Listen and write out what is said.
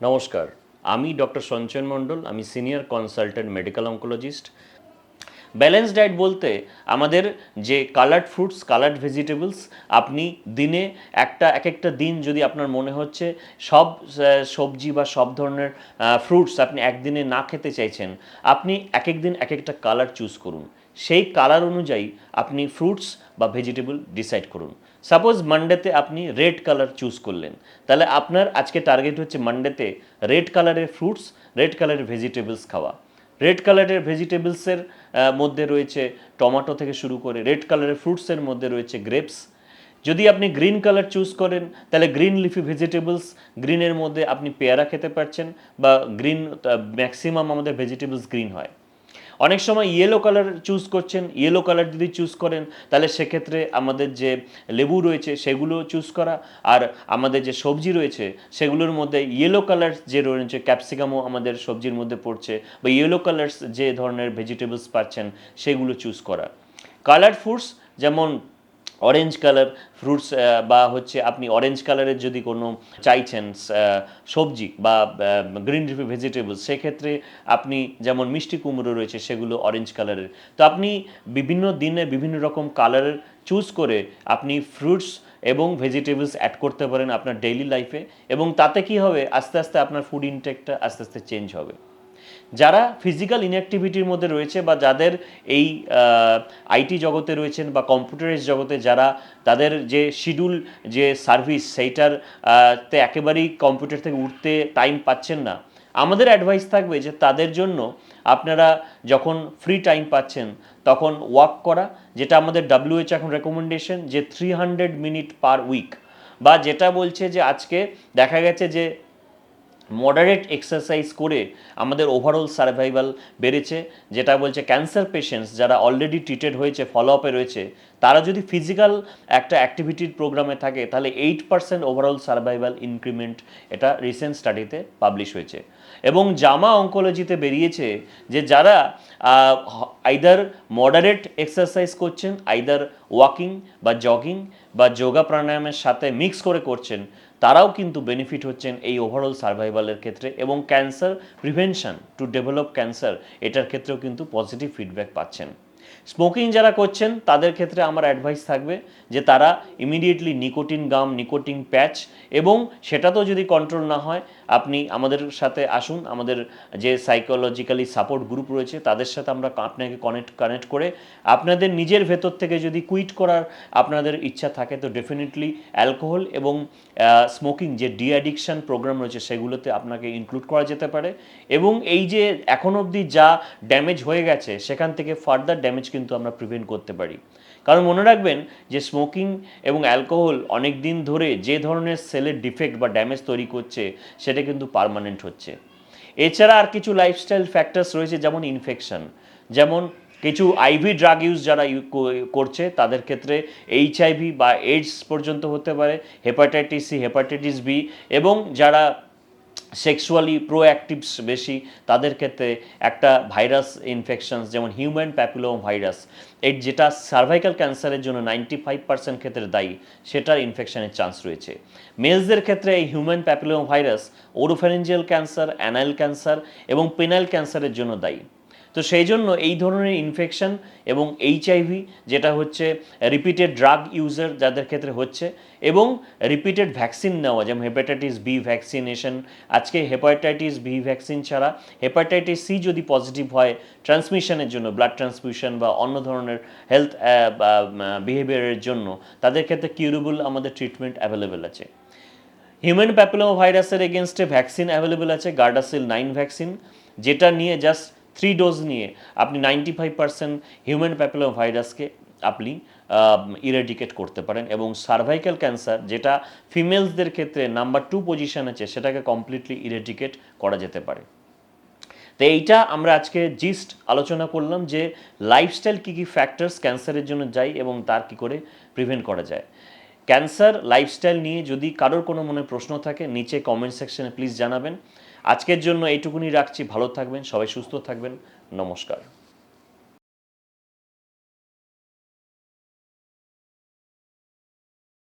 নমস্কার, আমি ডক্টর সঞ্চয়ন মণ্ডল। আমি senior consultant medical oncologist. Balance diet বলতে আমাদের যে কালার্ড ফ্রুটস, কালার্ড ভেজিটেবলস, আপনি দিনে এক একটা দিন যদি আপনার মনে হচ্ছে সব সবজি বা সব ধরনের ফ্রুটস আপনি একদিনে না খেতে চাইছেন, আপনি এক এক দিন এক একটা কালার চুজ করুন। সেই কালার অনুযায়ী আপনি ফ্রুটস বা ভেজিটেবল ডিসাইড করুন। সাপোজ মানডেতে আপনি রেড কালার চুজ করলেন, তাহলে আপনার আজকে টার্গেট হচ্ছে মানডেতে রেড কালারের ফ্রুটস, রেড কালারের ভেজিটেবলস খাওয়া। রেড কালারের ভেজিটেবলসের মধ্যে রয়েছে টমেটো থেকে শুরু করে, রেড কালারের ফ্রুটসের মধ্যে রয়েছে গ্রেপস। যদি আপনি গ্রিন কালার চুজ করেন তাহলে গ্রিন লিফি ভেজিটেবলস, গ্রিনের মধ্যে আপনি পেয়ারা খেতে পারছেন, বা গ্রিন ম্যাক্সিমাম আমাদের ভেজিটেবলস গ্রিন হয়। অনেক সময় ইয়েলো কালার চুজ করছেন, ইয়েলো কালার যদি চুজ করেন তাহলে সেক্ষেত্রে আমাদের যে লেবু রয়েছে সেগুলো চুজ করা, আর আমাদের যে সবজি রয়েছে সেগুলোর মধ্যে ইয়েলো কালার যে রয়েছে, ক্যাপসিকামও আমাদের সবজির মধ্যে পড়ছে, বা ইয়েলো কালার্স যে ধরনের ভেজিটেবলস পাচ্ছেন সেগুলো চুজ করা। কালার ফ্রুটস যেমন অরেঞ্জ কালার ফ্রুটস, বা হচ্ছে আপনি অরেঞ্জ কালারের যদি কোনো চাইছেন সবজি বা গ্রিন লিফি ভেজিটেবলস, সেক্ষেত্রে আপনি যেমন মিষ্টি কুমড়ো রয়েছে সেগুলো অরেঞ্জ কালারের। তো আপনি বিভিন্ন দিনে বিভিন্ন রকম কালারের চুজ করে আপনি ফ্রুটস এবং ভেজিটেবলস অ্যাড করতে পারেন আপনার ডেইলি লাইফে, এবং তাতে কি হবে, আস্তে আস্তে আপনার ফুড ইনটেকটা আস্তে আস্তে চেঞ্জ হবে। যারা ফিজিক্যাল ইনঅ্যাক্টিভিটির মধ্যে রয়েছে বা যাদের এই আইটি জগতে রয়েছেন বা কম্পিউটারাইজ জগতে, যারা তাদের যে শিডিউল যে সার্ভিস সেইটার তে একেবারেই কম্পিউটার থেকে উঠতে টাইম পাচ্ছেন না, আমাদের অ্যাডভাইস থাকবে যে তাদের জন্য আপনারা যখন ফ্রি টাইম পাচ্ছেন তখন ওয়াক করা, যেটা আমাদের WHO এখন রেকমেন্ডেশন যে 300 মিনিট পার উইক, বা যেটা বলছে যে আজকে দেখা গেছে যে মডারেট এক্সারসাইজ করে আমাদের ওভারঅল সার্ভাইভাল বেড়েছে। যেটা বলছে ক্যান্সার পেশেন্টস যারা অলরেডি ট্রিটেড হয়েছে, ফলো আপে রয়েছে, তারা যদি ফিজিক্যাল একটা অ্যাক্টিভিটির প্রোগ্রামে থাকে তাহলে 8% ওভারঅল সার্ভাইভাল ইনক্রিমেন্ট, এটা রিসেন্ট স্টাডিতে পাবলিশ হয়েছে। এবং জামা অঙ্কোলজিতে বেরিয়েছে যে যারা আইদার মডারেট এক্সারসাইজ করছেন, আইদার ওয়াকিং বা জগিং বা যোগা প্রাণায়ামের সাথে মিক্স করে করছেন, তারাও কিন্তু বেনিফিট হচ্ছেন এই ওভারঅল সার্ভাইভালের ক্ষেত্রে, এবং cancer prevention to develop cancer এটার ক্ষেত্রেও কিন্তু পজিটিভ ফিডব্যাক পাচ্ছেন। স্মোকিং যারা করছেন তাদের ক্ষেত্রে আমার অ্যাডভাইস থাকবে যে তারা ইমিডিয়েটলি নিকোটিন গাম, নিকোটিন প্যাচ, এবং সেটাতেও যদি কন্ট্রোল না হয় আপনি আমাদের সাথে আসুন। আমাদের যে সাইকোলজিক্যালি সাপোর্ট গ্রুপ রয়েছে তাদের সাথে আমরা আপনাকে কানেক্ট করে, আপনাদের নিজের ভেতর থেকে যদি কুইট করার আপনাদের ইচ্ছা থাকে তো ডেফিনেটলি অ্যালকোহল এবং স্মোকিং যে ডি অ্যাডিকশন প্রোগ্রাম রয়েছে সেগুলোতে আপনাকে ইনক্লুড করা যেতে পারে। এবং এই যে এখন অবধি যা ড্যামেজ হয়ে গেছে সেখান থেকে ফার্দার ড্যামেজ কিন্তু আমরা প্রিভেন্ট করতে পারি। কারণ মনে রাখবেন যে স্মোকিং এবং অ্যালকোহল অনেক দিন ধরে যে ধরনের সেলের ডিফেক্ট বা ড্যামেজ তৈরি করছে সেটা কিন্তু পার্মানেন্ট হচ্ছে। এছাড়া আর কিছু লাইফস্টাইল ফ্যাক্টরস রয়েছে, যেমন ইনফেকশন, যেমন কিছু আইভি ড্রাগ ইউজ যারা করছে তাদের ক্ষেত্রে HIV বা এইডস পর্যন্ত হতে পারে, হেপাটাইটিস C, হেপাটাইটিস B, এবং যারা সেক্সুয়ালি প্রোঅ্যাক্টিভস বেশি তাদের ক্ষেত্রে একটা ভাইরাস ইনফেকশনস যেমন হিউম্যান প্যাপিলোমা ভাইরাস, এর যেটা সার্ভাইকাল ক্যান্সারের জন্য 95% ক্ষেত্রে দায়ী, সেটার ইনফেকশনের চান্স রয়েছে। মেলসদের ক্ষেত্রে এই human papilloma virus oropharyngeal cancer, anal cancer এবং পেনাল ক্যান্সারের জন্য দায়ী। তো সেই জন্য এই ধরনের ইনফেকশন এবং HIV, যেটা হচ্ছে রিপিটেড ড্রাগ ইউজার যাদের ক্ষেত্রে হচ্ছে, এবং রিপিটেড ভ্যাকসিন নেওয়া, যেমন হেপাটাইটিস B ভ্যাকসিনেশন। আজকে হেপাটাইটিস B ভ্যাকসিন ছাড়া হেপাটাইটিস C যদি পজিটিভ হয় ট্রান্সমিশনের জন্য, ব্লাড ট্রান্সফিউশন বা অন্য ধরনের হেলথ বিহেভিয়ারের জন্য, তাদের ক্ষেত্রে কিউরেবল আমাদের ট্রিটমেন্ট অ্যাভেলেবেল আছে। হিউম্যান প্যাপিলোমা ভাইরাসের এগেনস্টে ভ্যাকসিন অ্যাভেলেবেল আছে, গার্ডাসিল 9 ভ্যাকসিন, যেটা নিয়ে জাস্ট 3 ডোজ নিয়ে আপনি 95% হিউম্যান প্যাপিলোমা ভাইরাসকে আপনি ইরেডিকেট করতে পারেন, এবং সার্ভাইকাল ক্যান্সার যেটা ফিমেলসদের ক্ষেত্রে নাম্বার 2 পজিশন আছে সেটাকে কমপ্লিটলি ইরেডিকেট করা যেতে পারে। তো এইটা আমরা আজকে জিস্ট আলোচনা করলাম যে লাইফস্টাইল কী কী ফ্যাক্টরস ক্যান্সারের জন্য যায় এবং তার কী করে প্রিভেন্ট করা যায়। ক্যান্সার লাইফস্টাইল নিয়ে যদি কারোর কোনো মনে প্রশ্ন থাকে নিচে কমেন্ট সেকশনে প্লিজ জানাবেন। আজকের জন্য এইটুকুনি রাখছি। ভালো থাকবেন, সবাই সুস্থ থাকবেন। নমস্কার।